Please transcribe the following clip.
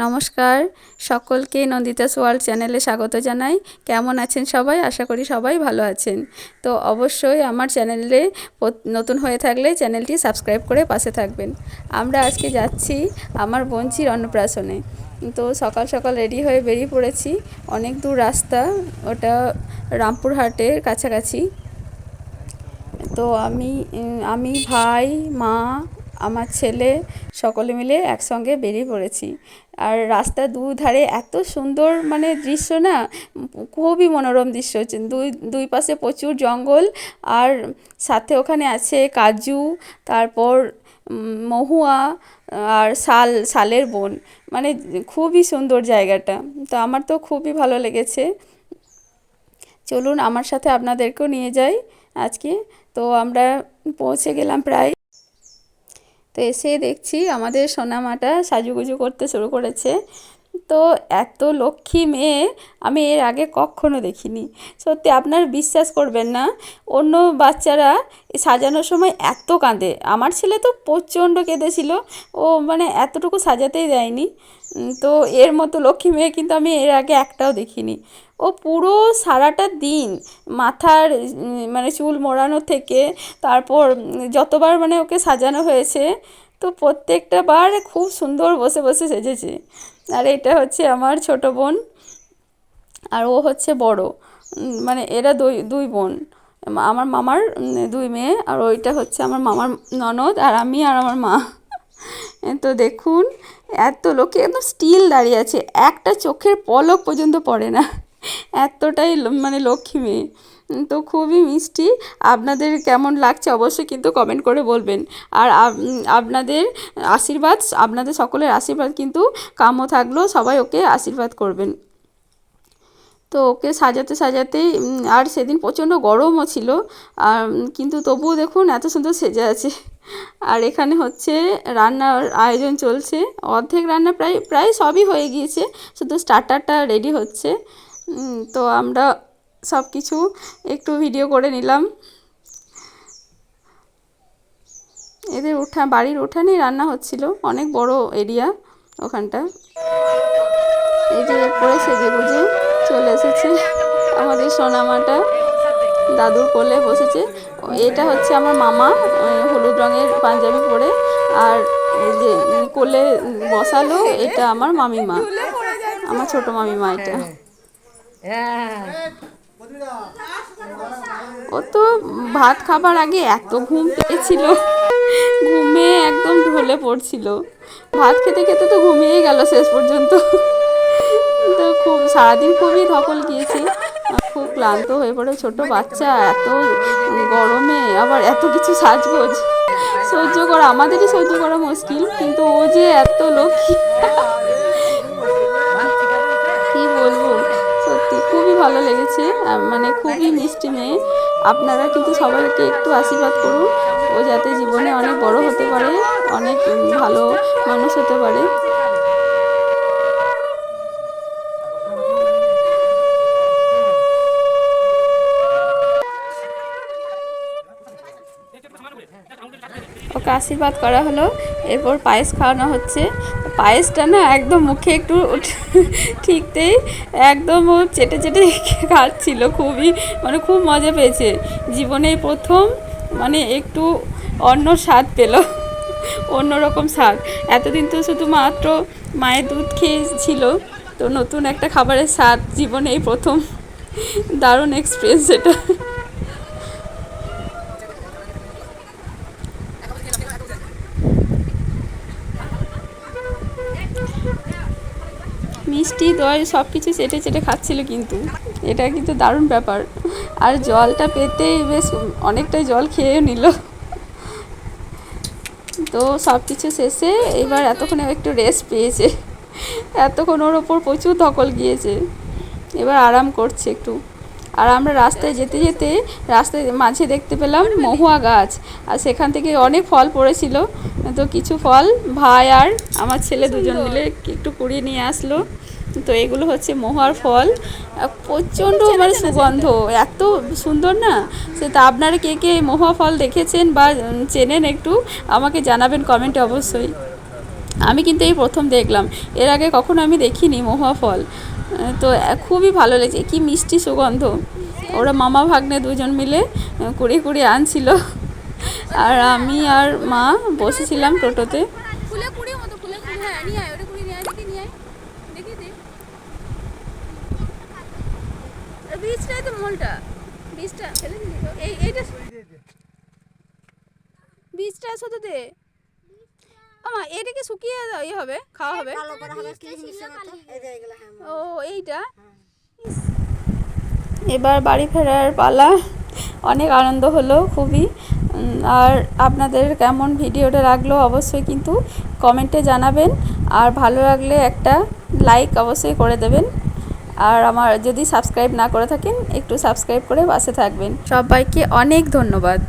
নমস্কার, সকলকে নন্দিতাস ওয়ার্ল্ড চ্যানেলে স্বাগত জানাই। কেমন আছেন সবাই? আশা করি সবাই ভালো আছেন। তো অবশ্যই আমার চ্যানেলে নতুন হয়ে থাকলে চ্যানেলটি সাবস্ক্রাইব করে পাশে থাকবেন। আমরা আজকে যাচ্ছি আমার বোনঝির অন্নপ্রাশনে। তো সকাল সকাল রেডি হয়ে বেরিয়ে পড়েছি। অনেক দূর রাস্তা, ওটা রামপুরহাটের কাছাকাছি। তো আমি ভাই, মা, আমার ছেলে সকলে মিলে একসঙ্গে বেরিয়ে পড়েছি। আর রাস্তার দুধারে এত সুন্দর দৃশ্য না, খুবই মনোরম দৃশ্য। দুই পাশে প্রচুর জঙ্গল, আর সাথে ওখানে আছে কাজু, তারপর মহুয়া আর শালের বন। খুবই সুন্দর জায়গাটা। তো আমার তো খুবই ভালো লেগেছে। চলুন আমার সাথে আপনাদেরকেও নিয়ে যাই আজকে। তো আমরা পৌঁছে গেলাম প্রায়। তো এসে দেখছি আমাদের সোনামাটা সাজুগুজু করতে শুরু করেছে। তো এত লক্ষ্মী মেয়ে আমি এর আগে কখনো দেখিনি। সত্যি আপনার বিশ্বাস করবেন না, অন্য বাচ্চারা সাজানোর সময় এত কাঁদে, আমার ছেলে তো প্রচণ্ড কেঁদেছিল। ও এতটুকু সাজাতেই দেয়নি। তো এর মতো লক্ষ্মী মেয়ে কিন্তু আমি এর আগে একটাও দেখিনি। ও পুরো সারাটা দিন মাথার চুল মোড়ানো থেকে তারপর যতবার ওকে সাজানো হয়েছে, তো প্রত্যেকটা বার খুব সুন্দর বসে বসে সেজেছে। আর এটা হচ্ছে আমার ছোট বোন, আর ও হচ্ছে বড়। এরা দুই বোন, আমার মামার দুই মেয়ে। আর ওইটা হচ্ছে আমার মামার ননদ, আর আমি আর আমার মা। তো দেখুন এত লোকে একদম স্টিল দাঁড়িয়ে আছে, একটা চোখের পলক পর্যন্ত পড়ে না, এতটাই লক্ষ্মী মেয়ে। তো খুবই মিষ্টি। আপনাদের কেমন লাগছে অবশ্যই কিন্তু কমেন্ট করে বলবেন। আর আপনাদের আশীর্বাদ, আপনাদের সকলের আশীর্বাদ কিন্তু কাম্য থাকলো, সবাই ওকে আশীর্বাদ করবেন। তো ওকে সাজাতে সাজাতেই, আর সেদিন প্রচণ্ড গরমও ছিল, আর কিন্তু তবুও দেখুন এত সুন্দর সেজে আছে। আর এখানে হচ্ছে রান্নার আয়োজন চলছে, অর্ধেক রান্না প্রায় সবই হয়ে গিয়েছে, শুধু স্টার্টারটা রেডি হচ্ছে। তো আমরা সব কিছু একটু ভিডিও করে নিলাম। এদের বাড়ির উঠানেই রান্না হচ্ছিল, অনেক বড় এরিয়া ওখানটা। এই যে এরপরে সেজে গুজে চলে এসেছে আমাদের সোনামাটা, দাদুর কোলে বসেছে। এটা হচ্ছে আমার মামা, হলুদ রঙের পাঞ্জাবি পরে। আর এই যে কোলে বসালো, এটা আমার মামিমা, আমার ছোট মামিমা। এটা ও তো ভাত খাবার আগে এত ঘুম পেয়েছিল, ঘুমে একদম ঢলে পড়ছিল। ভাত খেতে খেতে তো ঘুমিয়ে গেল শেষ পর্যন্ত। তো সারাদিন খুবই ধকল গিয়েছি, খুব ক্লান্ত হয়ে পড়ে। ছোট বাচ্চা, এত গরমে আবার এত কিছু সাজগোজ সহ্য করা, আমাদেরই সহ্য করা মুশকিল, কিন্তু ও যে এত লক্ষ্মী, কি বলবো। সত্যি খুবই ভালো লেগেছে, খুবই মিষ্টি মেয়ে। আপনারা কিন্তু সবাইকে একটু আশীর্বাদ করুন, ও যাতে জীবনে অনেক বড় হতে পারে, অনেক ভালো মানুষ হতে পারে। ওকে আশীর্বাদ করা হলো, এরপর পায়েস খাওয়ানো হচ্ছে। পায়েসটা না একদম মুখে একটু ঠিকতেই একদম ও চেটে চেটে খাচ্ছিল, খুবই খুব মজা পেয়েছে। জীবনে প্রথম একটু অন্য স্বাদ পেল, অন্যরকম স্বাদ। এতদিন তো শুধুমাত্র মায়ের দুধ খেয়েছিল, তো নতুন একটা খাবারের স্বাদ জীবনে এই প্রথম। দারুণ এক্সপিরিয়েন্স এটা। মিষ্টি দই সব কিছু চেটে চেটে খাচ্ছিল, কিন্তু এটা কিন্তু দারুণ ব্যাপার। আর জলটা পেতেই বেশ অনেকটাই জল খেয়ে নিল। তো সব কিছু শেষে এবার এতক্ষণে একটু রেস্ট পেয়েছে, এতক্ষণ ওর ওপর প্রচুর ধকল গিয়েছে, এবার আরাম করছে একটু। আর আমরা রাস্তায় যেতে যেতে রাস্তায় মাঝে দেখতে পেলাম মহুয়া গাছ, আর সেখান থেকে অনেক ফল পড়েছিল। তো কিছু ফল ভাই আর আমার ছেলে দুজন মিলে একটু কুড়িয়ে নিয়ে আসলো। তো এগুলো হচ্ছে মহুয়ার ফল, প্রচণ্ড সুগন্ধ, এত সুন্দর না। তা আপনারা কে কে মহুয়া ফল দেখেছেন বা চেনেন একটু আমাকে জানাবেন কমেন্টে অবশ্যই। আমি কিন্তু এই প্রথম দেখলাম, এর আগে কখনো আমি দেখিনি মহুয়া ফল। তো খুবই ভালো লেগেছে, কি মিষ্টি সুগন্ধ। ওরা মামা ভাগ্নে দুজন মিলে কুড়িয়ে কুড়িয়ে আনছিল, আর আমি আর মা বসেছিলাম টোটোতে। ফুলে কুড়ি মতো ফুলে কুড়ি, হ্যাঁ নিয়ে আয়, ওটা কুড়ি নিয়ে আয়, দেখি নিয়ে আয়, দেখি দে বীজটাই তো মোলটা, বীজটা ফেলে দিলি তো, এইটা বীজটা শুধু দে। আমা এটাকে শুকিয়ে দাও, ইয়ে হবে, খাওয়া হবে। ও এইটা এবার বাড়ি ফেরার পালা। অনেক আনন্দ হলো খুবই। আর আপনাদের কেমন ভিডিওটা লাগলো অবশ্যই কিন্তু কমেন্টে জানাবেন, আর ভালো লাগলে একটা লাইক অবশ্যই করে দেবেন। আর আমার যদি সাবস্ক্রাইব না করে থাকেন একটু সাবস্ক্রাইব করে পাশে থাকবেন। সবাইকে অনেক ধন্যবাদ।